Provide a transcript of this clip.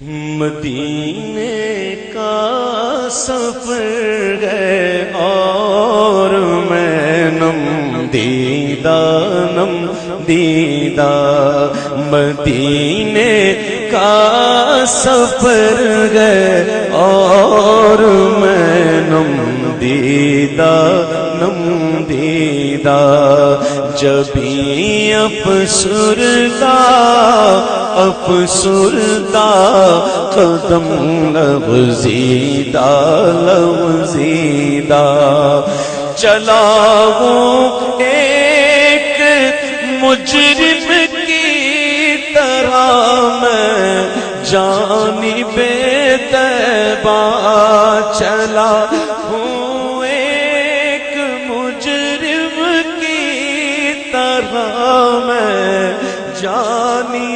مدینے کا سفر ہے اور میں نم دیدہ مدینے کا سفر ہے اور میں نم دیدہ جبھی افسردہ قدم لغزیدہ چلا ہوں ایک مجرم کی طرح میں جانب طیبہ چلا ہوں ایک مجرم کی طرح میں جانب